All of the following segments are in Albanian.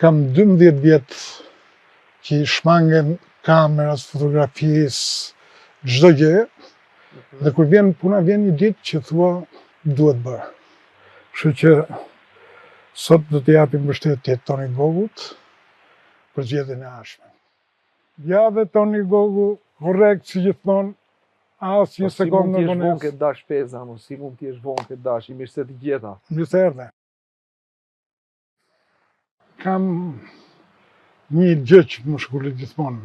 Kam 12 vjetë që i shmangen kameras, fotografisë, çdo gjë, dhe kur vjen puna, vjen një ditë që thua duhet bërë. Kështu që sot do të japim mbështetje Toni Gogut për zgjedhjen e ardhshme. Ja dhe Toni Gogu, korrekt si gjithmonë, as një sekondë në vonë këtë dash peza, si mund t'jesh vonë këtë dash, i mirë se të gjeta. Mirë se erdhe. Kam një gjë që më shkullit gjithmonë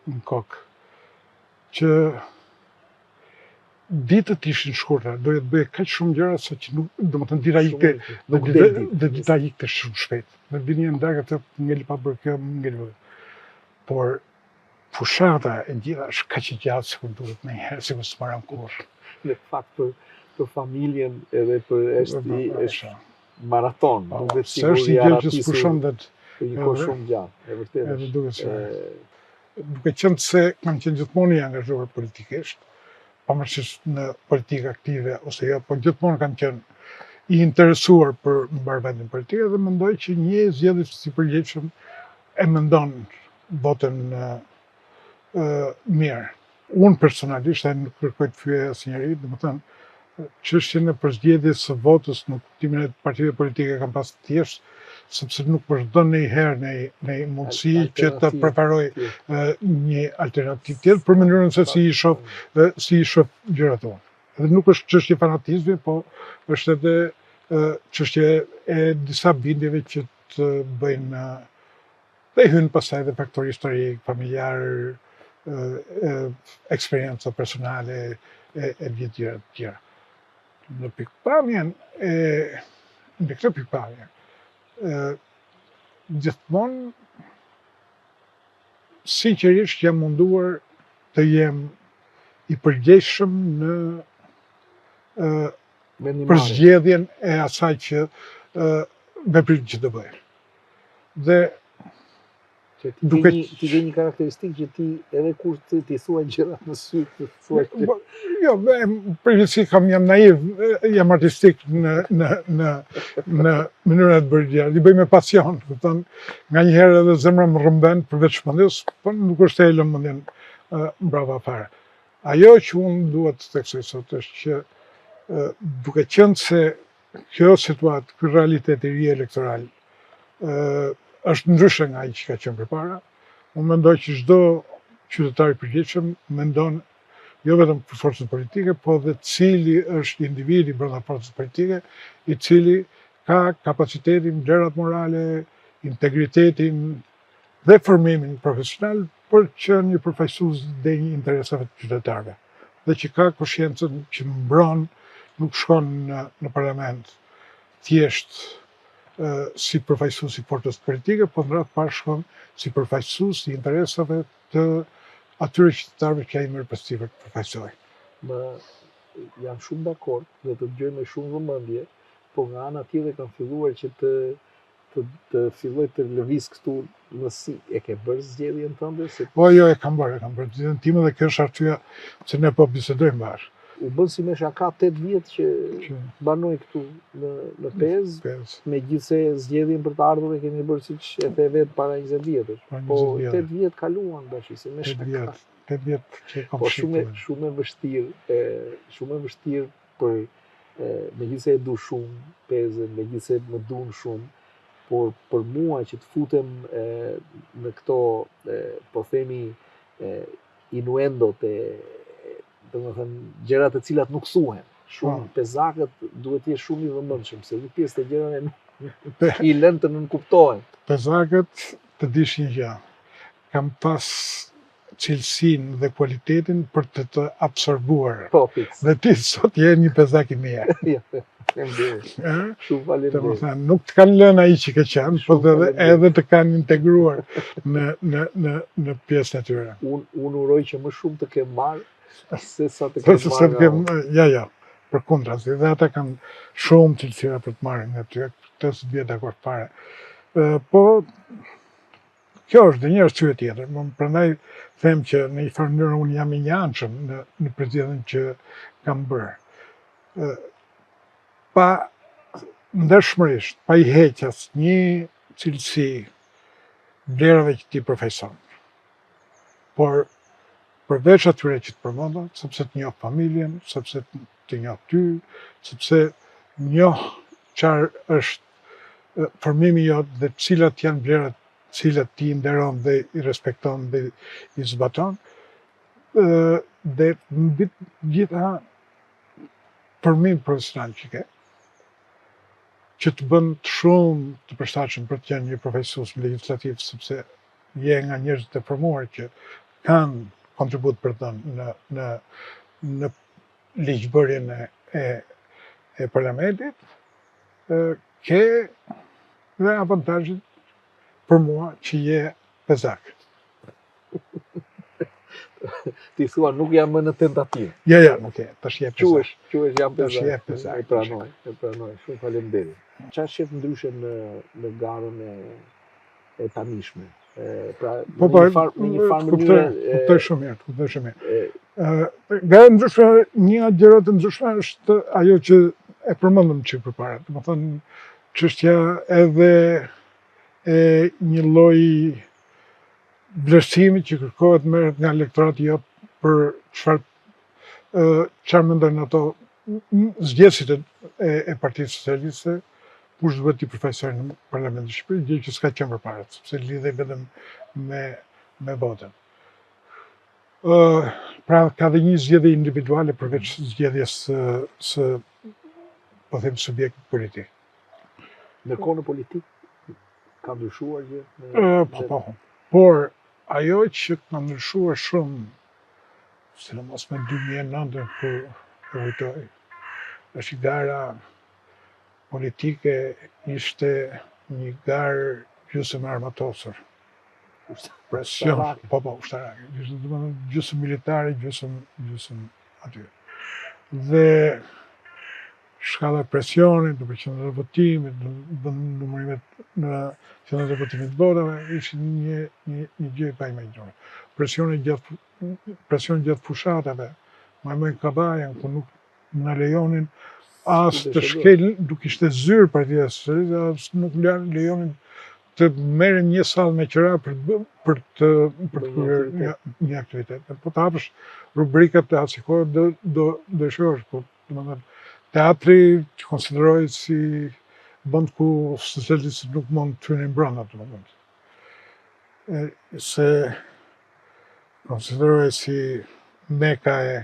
në kokë, që ditët ishin shkurtra, doja të bëj kaq shumë gjëra sa që nuk, domethënë dita ikte dhe dita ikte shumë shpejt. Dhe vini në darkë të ngel pa bërë kjo, ngel. Por fushata e gjitha është kaq e gjatë sikur duhet ndonjëherë, sikur s'maram kurrë. Në fakt për familjen edhe është maraton, duket sikur është një gjë që s'pushon dhe një kohë shumë gjatë, e vërtetë. Edhe duke qenë se kam qenë gjithmonë i angazhuar politikisht, pavarësisht në politikë aktive ose jo, por gjithmonë kam qenë i interesuar për mbarvendjen politike dhe mendoj që një zgjedhës i përgjithshëm e mendon votën mirë. Unë personalisht nuk kërkoj të fyej asnjëri, domethënë çështjen e përzgjedhjes së votës në kuptimin e partive politike kam pas thjesht sepse nuk vazhdon ndonjëherë në mundësi që të preferoj një alternativë tjetër për mënyrën se si i shoh gjërat tonë. Dhe nuk është çështje fanatizmi, po është edhe çështje e disa bindjeve që të bëjnë dhe hynë pastaj edhe faktor historik, familjar, eksperienca personale e gjithë tjera. Në pikpamjen në këtë pikpamje, gjithmonë sinqerisht jam munduar të jem i përgjegjshëm në përzgjedhjen e asaj që veprim që të bëj. Dhe ti ke një karakteristikë që ti edhe kur ti thua gjërat në sy, thua që... Jo, përgjithësi jam naiv, jam artistik në mënyrën e të bërë gjëra. I bëj me pasion, kupton, nganjëherë edhe zemra më rrëmben përveç mendjes, po nuk është e lëm mendjen mbrapa fare. Ajo që unë duhet të theksoj sot është që duke qenë se kjo situatë, ky realitet i ri elektoral është ndryshe nga ai që ka qenë përpara, unë mendoj që çdo qytetar i përgjithshëm mendon jo vetëm për forcën politike, po dhe cili është individi brenda forcës politike, i cili ka kapacitetin, vlerat morale, integritetin dhe formimin profesional për që një përfaqësues dhe një interesave të qytetarëve. Dhe që ka koshiencën që mbron, nuk shkon në parlament thjesht si përfaqësues i forcës politike, po në radhë parë shkon si përfaqësues i interesave të atyre qytetarëve që ai merr përgjegjësinë të përfaqësojë. Jam shumë dakord dhe të dëgjoj me shumë vëmendje, po nga ana tjetër kam filluar që të filloj të lëviz këtu në si. E ke bërë zgjedhjen tënde? Po jo, e kam bërë zgjedhjen time dhe kjo është arsyeja që ne po bisedojmë bashkë. U bën si mesha ka 8 vjet që banoj këtu në Pezë, megjithse zgjedhjen për të ardhur e kemi bërë siç e the vetë para 20 vjetësh. Po 8 vjet kaluan tash, si mesha ka. 8 vjet që kam shikuar. Po shumë e vështirë për megjithse e du shumë Pezën, megjithse më duan shumë, por për mua që të futem në këto, po themi, innuendot domethënë gjërat e cilat nuk thuhen. Shumë pezakët duhet të jesh shumë i vëmendshëm, se një pjesë të gjërave i lënë të nënkuptohen. Pezakët të dish një gjë. Kam pas cilësinë dhe kualitetin për të absorbuar. Dhe ti sot je një pezak i mirë. Shumë faleminderit. Nuk të kanë lënë ai që ke qenë, por edhe të kanë integruar në pjesën e tyre. Unë uroj që më shumë të kem marrë se sa të marrë. Ja, përkundra, dhe ata kanë shumë cilësira për të marrë nga ty, këtë së bie dakord fare. Po, kjo është dhe një arsye tjetër, prandaj them që në një farë mënyrë unë jam i njanshëm në përzgjedhjen që kam bërë. Pa ndershmërisht, pa i heqas një cilësi vlerave që ti përfaqëson. Por përveç atyre që të përmenda, sepse të njoh familjen, sepse të njoh ty, sepse njoh çfarë është formimi jot dhe cilat janë vlerat cilat ti nderon dhe i respekton dhe i zbaton, dhe mbi gjitha formim profesional që ke, që të bën shumë të përshtatshëm për të qenë një profesues legjislativ, sepse je nga njerëzit e formuar që kanë kontribut për të në ligjbërjen e parlamentit, ke dhe avantazhin për mua që je pezak. Ti thua nuk jam më në tentativë. Ja, nuk e, tash je pezak. Quhesh jam Tash je pezak. pezak. E pranoj. Shumë faleminderit. Çfarë shef ndryshe në garën e tanishme? Pra, Po, në një farë mënyrë kuptoj shumë mirë. Nga ndryshme, një gjërat e ndryshme është ajo që e përmendëm që përpara. Domethënë, çështja edhe e një lloj vlerësimi që kërkohet merret nga elektorati jot për çfarë mendojnë ato zgjedhësit e Partisë Socialiste, kush duhet t'i përfaqësojë në Parlamentin e Shqipërisë, gjë që s'ka qenë përpara, sepse lidhej vetëm me votën. Pra ka dhe një zgjedhje individuale përveç zgjedhjes së po them subjektit politik. Ndërkohë në politikë ka ndryshuar gjë? Po. Por ajo që ka ndryshuar shumë, sidomos me 2009 kur e kujtoj, është gara politike ishte një garë gjysmë armatosur. Presion, ushtarake. Ishte gjysmë militare, gjysmë aty. Dhe shkalla e presionit, në qendrat e votimit, në numërimet në qendrat e votimit të votave, ishte një gjë e paimagjinore. Presioni gjatë fushatave, më kabajen, ku nuk na lejonin as të shkel, nuk ishte zyrë Partia Socialiste, as nuk lejonin të merren një sallë me qira për të kryer një aktivitet. Po të hapësh rubrikat e asaj kohe do shohësh, po domethënë teatri që konsiderohet si vend ku socialistët nuk mund të hynin brenda, domethënë. Se konsiderohet si meka e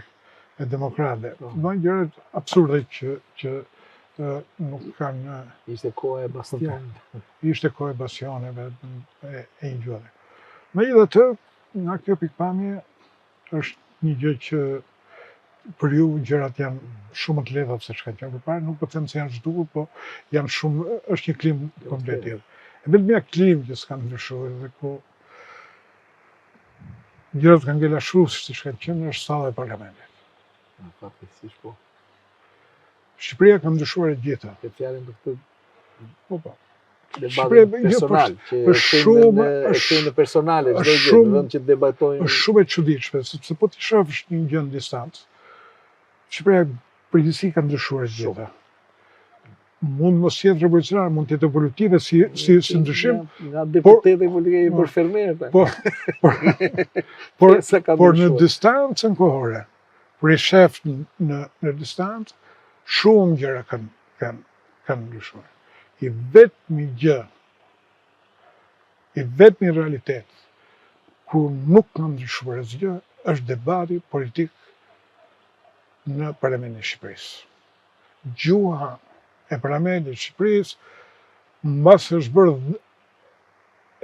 demokratëve. Bën gjëra absurde që nuk kanë. Ishte kohë e bastionit. Ishte kohë e bastioneve e injure. Megjithatë, nga kjo pikpamje është një gjë që për ju gjërat janë shumë më të lehta se çka qenë përpara, nuk po them se janë zhdukur, po janë shumë, është një klim komplet tjetër. Vetëm një klim që s'ka ndryshuar dhe ku gjërat kanë ngelashur siç kanë qenë është salla e parlamentit. Fatkeqësisht po. Shqipëria ka ndryshuar e gjitha. Ke fjalën për këtë Po. debat personal, që e kemi në personale, çdo gjë, vetëm që debatojmë. Është shumë e çuditshme, sepse po ti shohësh një gjë në distancë. Shqipëria përgjithësi ka ndryshuar e gjitha. Mund mos jetë revolucionare, mund të jetë evolutive si ndryshim. Nga deputetë politike i bërë fermerë. Por në distancën kohore, kur i shef në distancë, shumë gjëra kanë ndryshuar. I vetmi realitet ku nuk ka ndryshuar asgjë është debati politik në Parlamentin e Shqipërisë. Gjuha e Parlamentit të Shqipërisë mbasi është bërë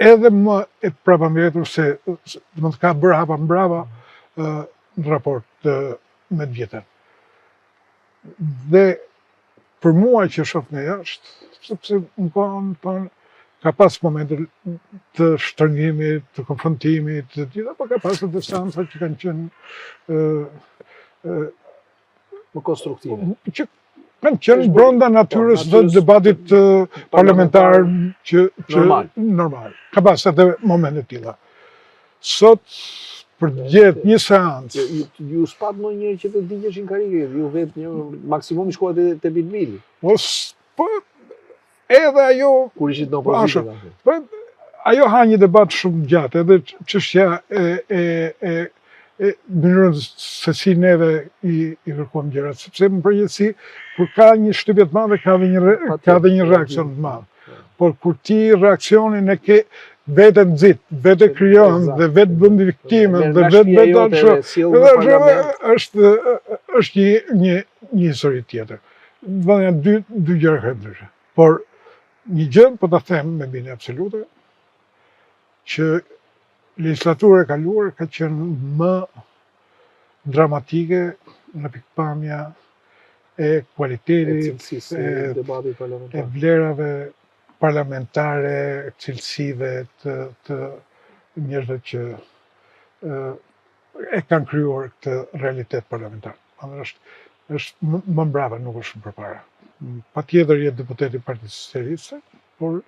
edhe më e prapambetur se do të ka bërë hapa mbrapa në raport me të vjetën. Dhe për mua që shoh nga jashtë, sepse në kohën tonë ka pas momente të shtrëngimit, të konfrontimit, të gjitha, po ka pas distanca që kanë qenë më konstruktive. Që kanë qenë brenda natyrës dhe debatit parlamentar që normal. Ka pas edhe momente të tilla. Sot për të gjetë një seancë. Ju s'pat më njëri që të digjeshin karrierë, ju vetë një maksimumi shkohet te Bilbili. Po edhe ajo kur ishit në opozitë. ajo ha një debat shumë gjatë, edhe çështja e mënyrën se si neve i kërkojmë gjërat, sepse në përgjithësi kur ka një shtypje të madhe ka dhe një reakcion të madh. Por kur ti reakcionin e ke vetë nxit, vetë krijon dhe vetë bën viktimën dhe vetë është një histori tjetër. Do janë dy gjëra krejt ndryshe. Por një gjë po ta them me bindje absolute që legjislatura e kaluar ka qenë më dramatike në pikpamja e kualitetit, e vlerave parlamentare, cilësive të njerëzve që e kanë krijuar këtë realitet parlamentar. Është më mbrapa, nuk është më përpara. Patjetër je deputet i Partisë Socialiste, por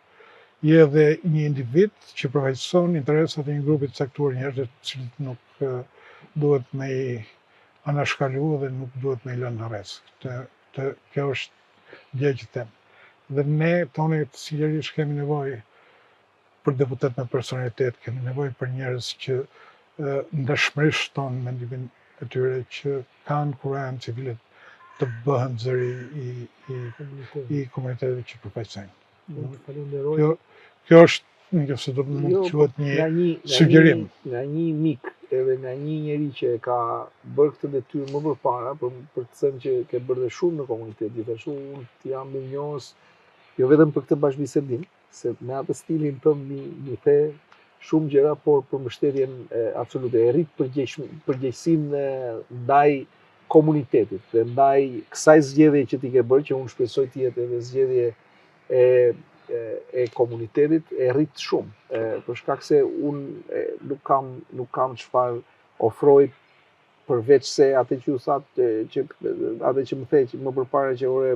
je edhe një individ që përfaqëson interesat e një grupi të caktuar njerëzish të cilët nuk duhet me i anashkalu dhe nuk duhet me i lënë në rres. Kjo është gjë që them. Dhe ne toni sigurisht kemi nevojë për deputet me personalitet, kemi nevojë për njerëz që ndeshmërisht tonë mendimin e tyre që kanë kurajën civile të bëhen zëri i komunitetit që përfaqësojnë. Kjo është, nëse do të mund të quhet një sugjerim. Nga një mik edhe nga një njeri që ka bërë këtë detyrë më përpara, për të thënë që ke bërë dhe shumë në komunitet, gjithashtu unë të jam mirënjohës, jo vetëm për këtë bashkëbisedim, se me atë stilin tënd mi the shumë gjëra, por për mbështetjen absolute, e rrit përgjegjësinë ndaj komunitetit dhe ndaj kësaj zgjedhje që ti ke bërë, që unë shpresoj të jetë edhe zgjedhje e komunitetit, e rrit shumë, për shkak se unë nuk kam çfarë ofroj përveç se atë që ju thatë, atë që më the që më përpara që ore,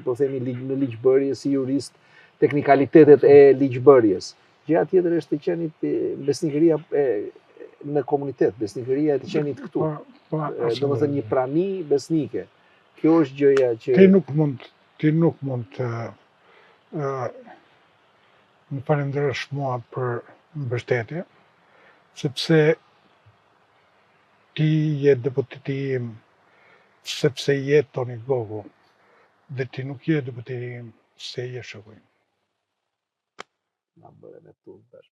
po themi në ligjbërje si jurist, teknikalitetet e ligjbërjes. Gjëja tjetër është të qenit besnikëria në komunitet, besnikëria e të qenit këtu. Domethënë një prani besnike. Kjo është gjëja që ti nuk mund të më falenderësh mua për mbështetje, sepse ti je deputeti im sepse je Toni Gogu, dhe ti nuk je deputeti im se je shoku im. Na bëre me tunë tash.